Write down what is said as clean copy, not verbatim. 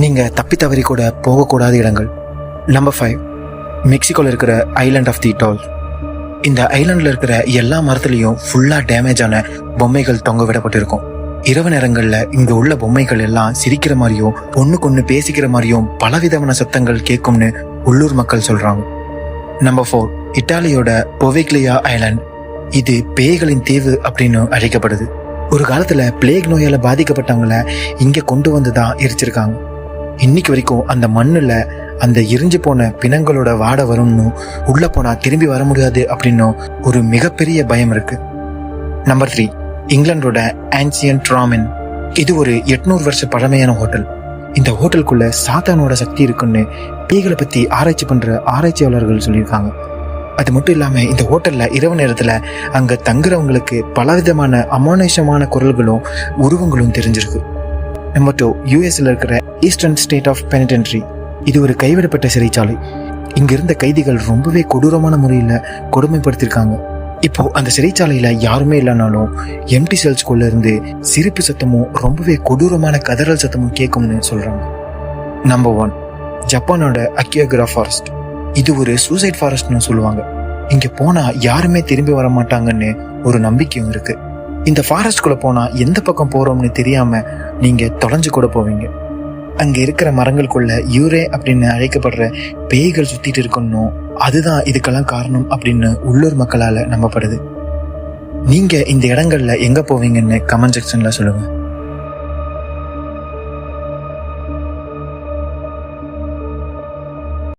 நீங்கள் தப்பி தவறி கூட போகக்கூடாத இடங்கள். நம்பர் 5, மெக்சிகோவில் இருக்கிற ஐலாண்ட் ஆஃப் தி டால். இந்த ஐலாண்டில் இருக்கிற எல்லா மரத்துலேயும் ஃபுல்லாக டேமேஜ் ஆன பொம்மைகள் தொங்க விடப்பட்டிருக்கும். இரவு நேரங்களில் இங்கே உள்ள பொம்மைகள் எல்லாம் சிரிக்கிற மாதிரியும் ஒன்றுக்கு பேசிக்கிற மாதிரியும் பலவிதமான சத்தங்கள் கேட்கும்னு உள்ளூர் மக்கள் சொல்கிறாங்க. நம்பர் 4, இட்டாலியோட பொவிக்லியா ஐலாண்ட். இது பேய்களின் தீவு அப்படின்னு அழைக்கப்படுது. ஒரு காலத்துல பிளேக் நோயால பாதிக்கப்பட்டவங்கள இங்க கொண்டு வந்து தான் எரிச்சிருக்காங்க. இன்னைக்கு வரைக்கும் அந்த மண்ணுல அந்த எரிஞ்சு போன பிணங்களோட வாடை வரும்னு, உள்ள போனா திரும்பி வர முடியாது அப்படின்னு ஒரு மிகப்பெரிய பயம் இருக்கு. நம்பர் 3, இங்கிலாண்டோட ஆன்சியன்ட் ராமன். இது ஒரு 800 வருஷ பழமையான ஹோட்டல். இந்த ஹோட்டலுக்குள்ள சாத்தானோட சக்தி இருக்குன்னு பேய்களை பத்தி ஆராய்ச்சி பண்ற ஆராய்ச்சியாளர்கள் சொல்லியிருக்காங்க. அது மட்டும் இல்லாம இந்த ஹோட்டல்ல இரவு நேரத்துல அங்க தங்குறவங்களுக்கு பலவிதமான அமானுஷமான குரல்களும் உருவங்களும் தெரிஞ்சிருக்கு. நம்பர் 2, யூஎஸ்ல இருக்கிற ஈஸ்டர்ன் ஸ்டேட் ஆஃப் பெனிடென்ட்ரி. இது ஒரு கைவிடப்பட்ட சிறைச்சாலை. இங்க இருந்த கைதிகள் ரொம்பவே கொடூரமான முறையில கொடுமைப்படுத்திருக்காங்க. இப்போ அந்த சிறைச்சாலையில யாருமே இல்லைனாலும் எம்டி செல்ஸ்குள்ள இருந்து சிரிப்பு சத்தமும் ரொம்பவே கொடூரமான கதறல் சத்தமும் கேட்கும்னு சொல்றாங்க. நம்பர் 1, ஜப்பானோட அக்கியோகரா ஃபாரஸ்ட். இது ஒரு சூசைட் ஃபாரஸ்ட்னு சொல்லுவாங்க. இங்க போனா யாருமே திரும்பி வர மாட்டாங்கன்னு ஒரு நம்பிக்கையும் இருக்கு. இந்த ஃபாரஸ்ட்குள்ள போனா எந்த பக்கம் போறோம்னு தெரியாம நீங்க தொலைஞ்சு கூட போவீங்க. அங்க இருக்கிற மரங்களுக்குள்ள யூரே அப்படின்னு அழைக்கப்படுற பேய்கள் சுத்திட்டு இருக்கணும். அதுதான் இதுக்கெல்லாம் காரணம் அப்படின்னு உள்ளூர் மக்களால நம்பப்படுது. நீங்க இந்த இடங்கள்ல எங்க போவீங்கன்னு கமெண்ட் செக்ஷன்ல சொல்லுங்க.